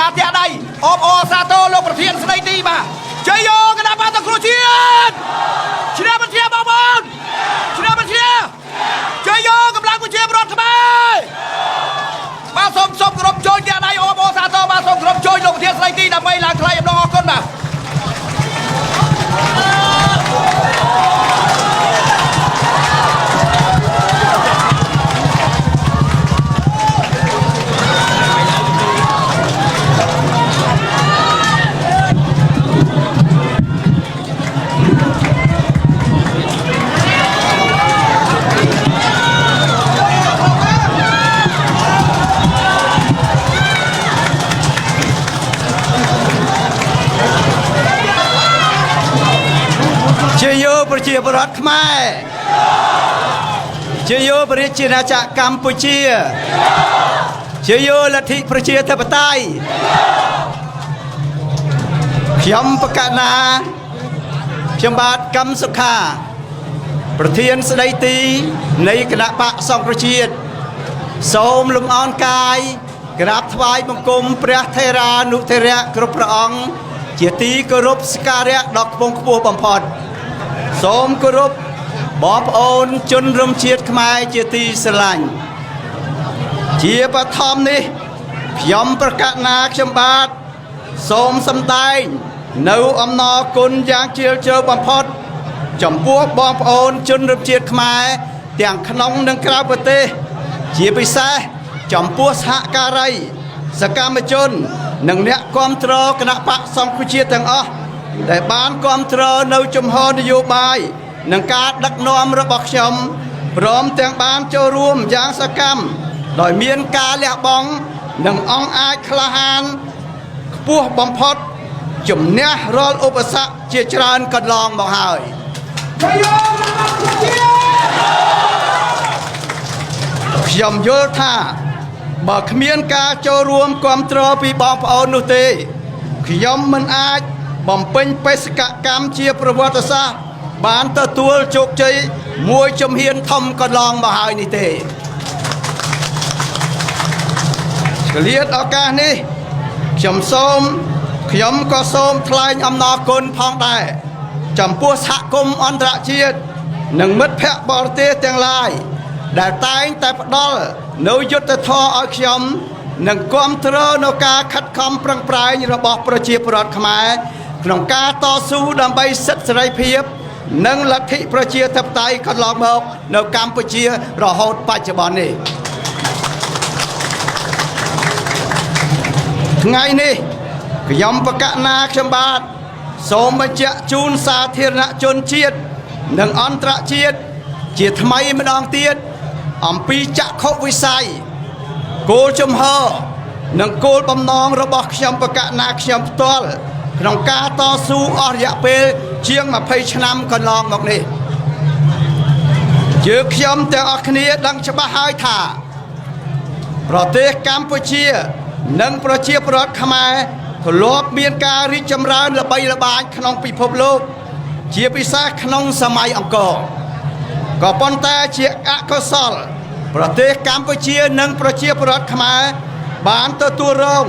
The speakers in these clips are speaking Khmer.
បាទតាដៃអបអសាទរលោកប្រធានស្ដីទីបាទជ័យយោគណៈបកសង្គ្រោះជាតិជ្រាបបញ្ជាបងប្អូនជ្រាបបញ្ជាជ័យយោកម្លាំងប្រជាពលរដ្ឋខ្មែរបាទសូមក្រុមជួយតាដៃអបអសាទរបាទសូមក្រុមជួយលោកប្រធានស្ដីទីដើម្បីឡើងថ្លែងអំណរអរគុណបាទប្រជាពលរដ្ឋខ្មែរជាយោប្រជាណាចក្រកម្ពុជាជាយោលទ្ធិប្រជាធិបតេយ្យខ្ញុំបកណាខ្ញុំបាទកម្មសុខាប្រធានស្ដីទីនៃគណៈបកសង្គ្រោះជាតិសូមលំអរកាយក្រាបថ្វាយបង្គំព្រះថេរានុថេរៈគ្រប់ព្រះអង្គជាទីគោរពសក្ការៈដ៏ខ្ពង់ខ្ពស់បំផុតសូមគោរពបងប្អូនជនរួមជាតិខ្មែរជាទីស្រឡាញ់ជាបឋមនេះខ្ញុំប្រកាសណាខ្ញុំបាទសូមសម្ដែងនៅអំណរគុណយ៉ាងជ្រាលជ្រៅបំផុតចំពោះបងប្អូនជនរួមជាតិខ្មែរទាំងក្នុងនិងក្រៅប្រទេសជាពិសេសចំពោះសហការីសកម្មជននិងអ្នកគាំទ្រគណៈបកសង្គ្រោះជាតិទាំងអស់ដែលបានគាំទ្រនៅជំហរនយោបាយនិងការដឹកនាំរបស់ខ្ញុំព្រមទាំងបានចូលរួមយ៉ាងសកម្មដោយមានការលះបង់និងអង្អាចក្លាហានខ្ពស់បំផុតជំនះរាល់ឧបសគ្គជាច្រើនកន្លងមកហើយខ្ញុំយល់ថាបើគ្មានការចូលរួមគាំទ្រពីបងប្អូននោះទេខ្ញុំមិនអាចបំពេញបេសកកម្មជាប្រវត្តិសាស្ត្របានទទួលជោគជ័យមួយជំហានធំកន្លងមកហើយនេះទេឆ្លៀតឱកាសនេះខ្ញុំក៏សូមថ្លែងអំណរគុណផងដែរចំពោះសហគមន៍អន្តរជាតិនិងមិត្តភ័ក្តិបរទេសទាំងឡាយដែលតែងតែផ្ដល់នៅយុត្តិធម៌ឲ្យខ្ញុំនិងគាំទ្រនៅការខិតខំប្រឹងប្រែងរបស់ប្រជាពលរដ្ឋខ្មែរក្នុងការតស៊ូដើម្បីសិទ្ធិសេរីភាពនិងលទ្ធិប្រជាធិបតេយ្យកន្លងមកនៅកម្ពុជារហូតបច្ចុប្បន្ននេះថ្ងៃនេះខ្ញុំបកណាខ្ញុំបាទសូមបញ្ជាក់ជូនសាធារណជនជាតិនិងអន្តរជាតិជាថ្មីម្ដងទៀតអំពីចក្ខុវិស័យគោលជំហរនិងគោលបំណងរបស់ខ្ញុំបកណាខ្ញុំផ្ទាល់ក្នុងការតស៊ូអស់រយៈពេលជាង20ឆ្នាំកន្លងមកនេះយើងខ្ញុំទាំងអស់គ្នាដឹងច្បាស់ហើយថាប្រទេសកម្ពុជានិងប្រជាពលរដ្ឋខ្មែរធ្លាប់មានការរីកចម្រើនល្បីល្បាញក្នុងពិភពលោកជាពិសេសក្នុងសម័យអង្គរក៏ប៉ុន្តែជាអកុសលប្រទេសកម្ពុជានិងប្រជាពលរដ្ឋខ្មែរបានទទួលរង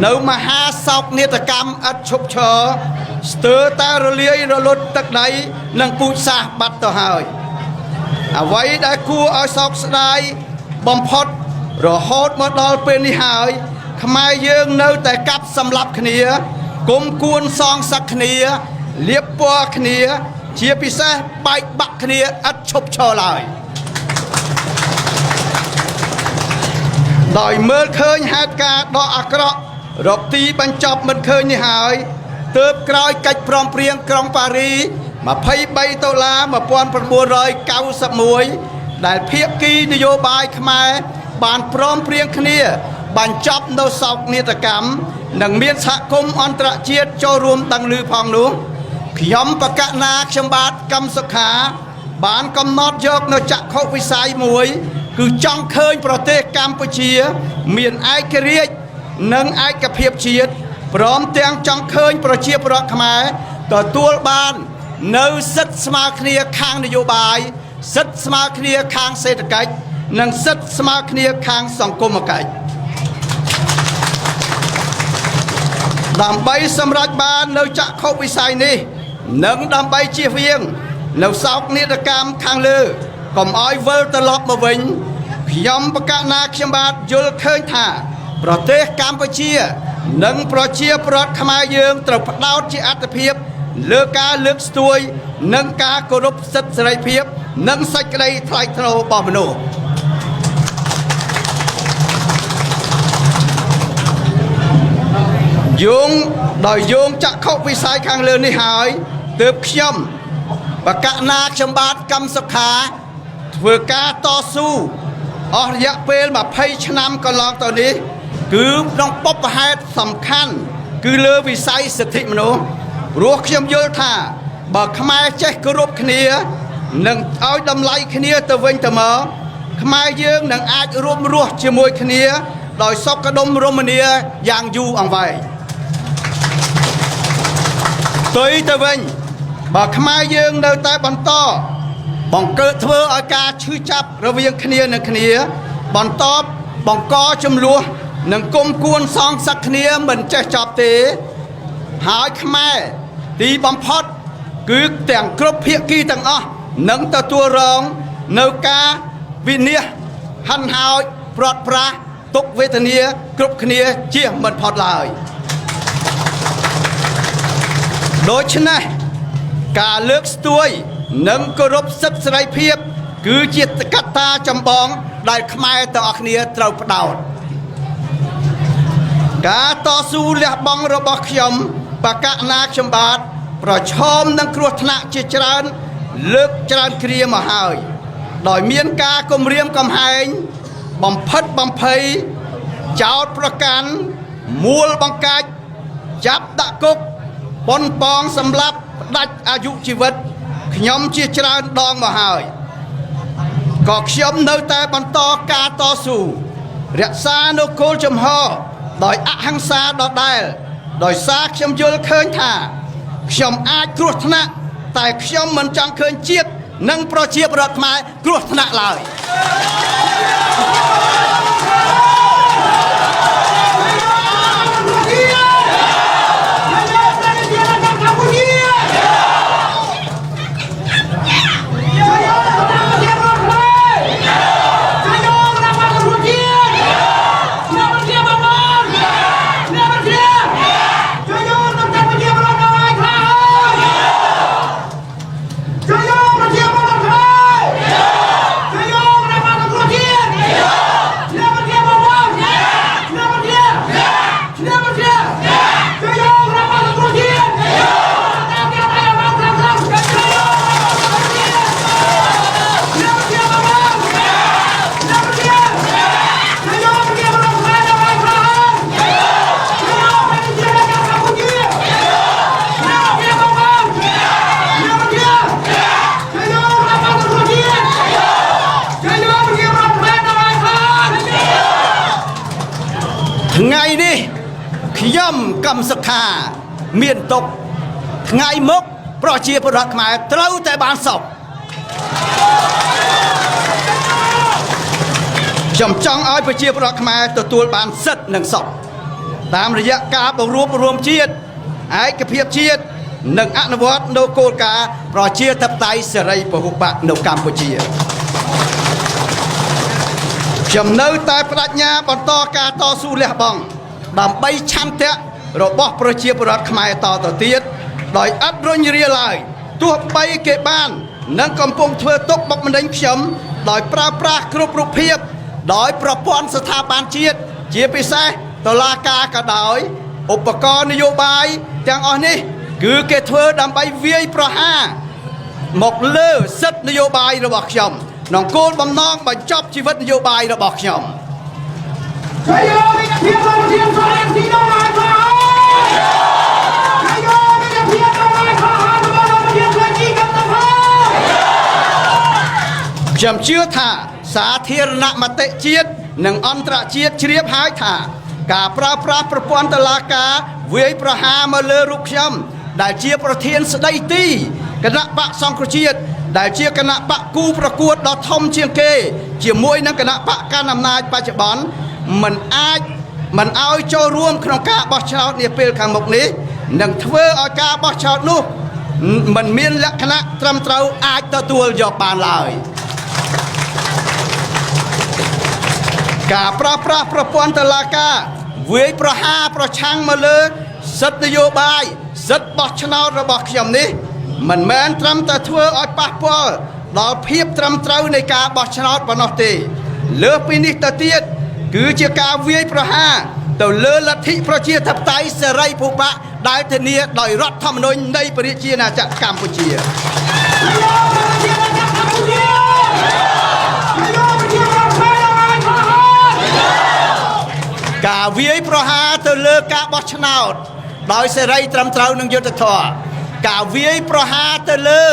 នៅមហាសោកនាដកម្មឥតឈប់ឈរស្ទើរតែរលាយរលត់ទឹកដីនិងពូជសាសន៍បាត់ទៅហើយអ្វីដែលគួរឲ្យសោកស្ដាយបំផុតរហូតមកដល់ពេលនេះហើយខ្មែរយើងនៅតែកាប់សម្លាប់គ្នាគុំគួនសងសឹកគ្នាលៀបពណ៌គ្នាជាពិសេសបែកបាក់គ្នាឥតឈប់ឈរឡើយដោយមើលឃើញហេតុការណ៍ដ៏អាក្រក់រកទីបញ្ចប់មិនឃើញនេះហើយទើបក្រោយកិច្ចព្រមព្រៀងក្រុងប៉ារី$23,1991ដែលភាគីនយោបាយខ្មែរបានព្រមព្រៀងគ្នាបញ្ចប់នៅសោកនាដកម្មនិងមានសហគមន៍អន្តរជាតិចូលរួមដឹងឮផងនោះខ្ញុំបកណាខ្ញុំបាទកម្មសុខាបានកំណត់យកនៅចក្ខុវិស័យមួយគឺចង់ឃើញប្រទេសកម្ពុជាមានឯករាជ្យនិងឯកភាពជាតិព្រមទាំងចង់ឃើញប្រជាពលរដ្ឋខ្មែរទទួលបាននៅសិទ្ធិស្មើគ្នាខាងនយោបាយសិទ្ធិស្មើគ្នាខាងសេដ្ឋកិច្ចនិងសិទ្ធិស្មើគ្នាខាងសង្គមគិច្ច ដើម្បីសម្រេចបាននៅចក្ខុវិស័យនេះនិងដើម្បីជៀសវាងនៅសោកនាដកម្មខាងលើកុំឲ្យវិលត្រឡប់មកវិញខ្ញុំបកណាខ្ញុំបាទយល់ឃើញថាប្រទេសកម្ពុជានិងប្រជាពលរដ្ឋខ្មែរយើងត្រូវផ្ដោតជាអត្ថិភាពលើការលើកស្ទួយនិងការគោរពសិទ្ធិសេរីភាពនិងសេចក្តីថ្លៃថ្នូររបស់មនុស្សយោងចក្ខុវិស័យខាងលើនេះហើយទើបខ្ញុំបកណាខ្ញុំបាទកម្មសុខាធ្វើការតស៊ូអស់រយៈពេល20ឆ្នាំកន្លងទៅនេះគឺក្នុងបុព្វហេតុសំខាន់គឺលើវិស័យសិទ្ធិមនុស្សព្រោះខ្ញុំយល់ថាបើខ្មែរចេះគោរពគ្នានិងឲ្យតម្លៃគ្នាទៅវិញទៅមកខ្មែរយើងនឹងអាចរួមរស់ជាមួយគ្នាដោយសុខដុមរមនាយ៉ាងយូរអង្វែងផ្ទុយទៅវិញបើខ្មែរយើងនៅតែបន្តបង្កើតធ្វើឲ្យការឈឺចាប់រវាងគ្នានឹងគ្នាបន្តបង្កចំនួននិងគុំគួនសងសឹកគ្នាមិនចេះចប់ទេហើយខ្មែរទីបំផុតគឺទាំងគ្រប់ភាគីទាំងអស់នឹងទទួលរងនៅការវិនិច្ឆ័យហិនហោចព្រាត់ប្រាសទុក្ខវេទនាគ្រប់គ្នាជៀសមិនផុតឡើយដូច្នេះការលើកស្ទួយនិងគោរពសិទ្ធិសេរីភាពគឺជាកត្តាចម្បងដែលខ្មែរទាំងអស់គ្នាត្រូវផ្ដោតការតស៊ូលះបង់របស់ខ្ញុំបកណាខ្ញុំបាទប្រឈមនឹងគ្រោះថ្នាក់ជាច្រើនលើកច្រើនគ្រាមកហើយដោយមានការគំរាមកំហែងបំផិតបំភ័យចោទប្រកាន់មួលបង្កាច់ចាប់ដាក់គុកប៉ុនប៉ងសម្លាប់ផ្ដាច់អាយុជីវិតខ្ញុំជាច្រើនដងមកហើយក៏ខ្ញុំនៅតែបន្តការតស៊ូរក្សានូវគោលចំហដោយអហិង្សាដដែលដោយសារខ្ញុំយល់ឃើញថាខ្ញុំអាចគ្រោះថ្នាក់តែខ្ញុំមិនចង់ឃើញជាតិនិងប្រជាពលរដ្ឋខ្មែរគ្រោះថ្នាក់ឡើយថ្ងៃនេះខ្ញុំកម្មសុខាមានទុកថ្ងៃមុខប្រជាពលរដ្ឋខ្មែរត្រូវតែបានសុខខ្ញុំចង់ឲ្យប្រជាពលរដ្ឋខ្មែរទទួលបានសិទ្ធិនិងសុខតាមរយៈការបង្រួបរួមជាតិឯកភាពជាតិនិងអនុវត្តនូវគោលការណ៍ប្រជាធិបតេយ្យសេរីពហុបកនៅកម្ពុជាខ្ញុំនៅតែបដិញ្ញាបន្តការតស៊ូលះបង់ដើម្បីឆន្ទៈរបស់ប្រជាពលរដ្ឋខ្មែរតទៅទៀតដោយឥតរុញរាឡើយទោះបីគេបាននិងកំពុងធ្វើទុកបុកម្នេញខ្ញុំដោយប្រើប្រាស់គ្រប់រូបភាពដោយប្រព័ន្ធស្ថាប័នជាតិជាពិសេសតុលាការក៏ដោយឧបករណ៍នយោបាយទាំងអស់នេះគឺគេធ្វើដើម្បីវាយប្រហារមកលើសិទ្ធិនយោបាយរបស់ខ្ញុំក្នុងគោលបំណងបញ្ចប់ជីវិតនយោបាយរបស់ខ្ញុំខ្ញុំជឿថាសាធារណមតិជាតិនិងអន្តរជាតិជ្រាបហើយថាការប្រើប្រាស់ប្រព័ន្ធតុលាការវាយប្រហារមកលើរូបខ្ញុំដែលជាប្រធានស្ដីទីគណៈបកសង្គ្រោះជាតិដែលជាគណៈបកគូប្រកួតដ៏ធំជាងគេជាមួយនឹងគណៈបកកណ្ដាលអំណាចបច្ចុប្បន្នមិនអាច មិនឲ្យចូលរួមក្នុងការបោះឆ្នោតនាពេលខាងមុខនេះនឹងធ្វើឲ្យការបោះឆ្នោតនោះមិនមានលក្ខណៈត្រឹមត្រូវអាចទទួលយកបានឡើយការប្រើប្រាស់ប្រព័ន្ធតុលាការវាយប្រហារប្រឆាំងមកលើសិទ្ធិនយោបាយសិទ្ធិបោះឆ្នោតរបស់ខ្ញុំនេះមិនមែនត្រឹមតែធ្វើឲ្យប៉ះពាល់ដល់ភាពត្រឹមត្រូវនៃការបោះឆ្នោតប៉ុណ្ណោះទេលើសពីនេះទៅទៀតគឺជាការវាយប្រហារទៅលើលទ្ធិប្រជាធិបតេយ្យសេរីភូប៉ាដែលធានាដោយរដ្ឋធម្មនុញ្ញនៃប្រជាណាចក្រកម្ពុជាការវាយប្រហារទៅលើការបោះឆ្នោតដោយសេរីត្រឹមត្រូវនឹងយុត្តិធម៌ការវាយប្រហារទៅលើ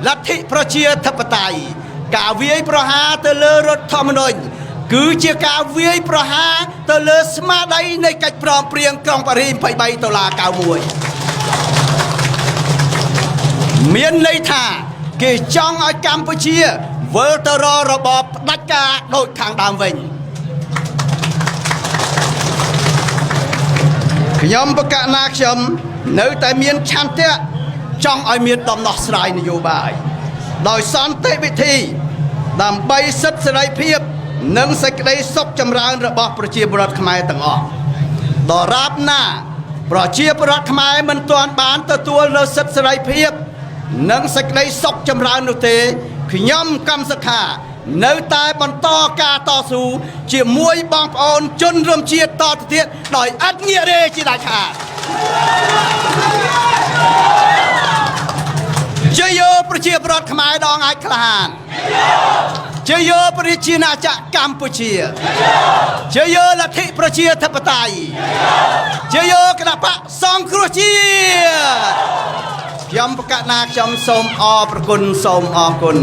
លទ្ធិប្រជាធិបតេយ្យការវាយប្រហារទៅលើរដ្ឋធម្មនុញ្ញគឺជាការវាយប្រហារទៅលើស្មារតីនៃកិច្ចព្រមព្រៀងក្រុងប៉ារីស23ដុល្លារ91មានន័យថាគេចង់ឲ្យកម្ពុជាវិលទៅរករបបផ្ដាច់ការដូចខាងដើមវិញខ្ញុំបកណាខ្ញុំនៅតែមានឆន្ទៈចង់ឲ្យមានដំណោះស្រាយនយោបាយដោយសន្តិវិធីដើម្បីសិទ្ធិសេរីភាពនិងសេចក្តីសុខចម្រើនរបស់ប្រជាពលរដ្ឋខ្មែរទាំងអស់ដរាបណាប្រជាពលរដ្ឋខ្មែរមិនទាន់បានទទួលនូវសិទ្ធិសេរីភាពនិងសេចក្តីសុខចម្រើននោះទេខ្ញុំកម្មសខានៅតែបន្តការតស៊ូជាមួយបងប្អូនជនរួមជាតិតទៅទៀតដោយឥតងាករេជាដាច់ខាតជ័យយោប្រជាពលរដ្ឋខ្មែរដងអាចក្លាហានជ័យយោប្រជាណាចក្រកម្ពុជាជ័យយោលទ្ធិប្រជាធិបតេយ្យជ័យយោគណបកសង្គ្រោះជាតិខ្ញុំបកណាខ្ញុំសូមអរព្រគុណសូមអរគុណ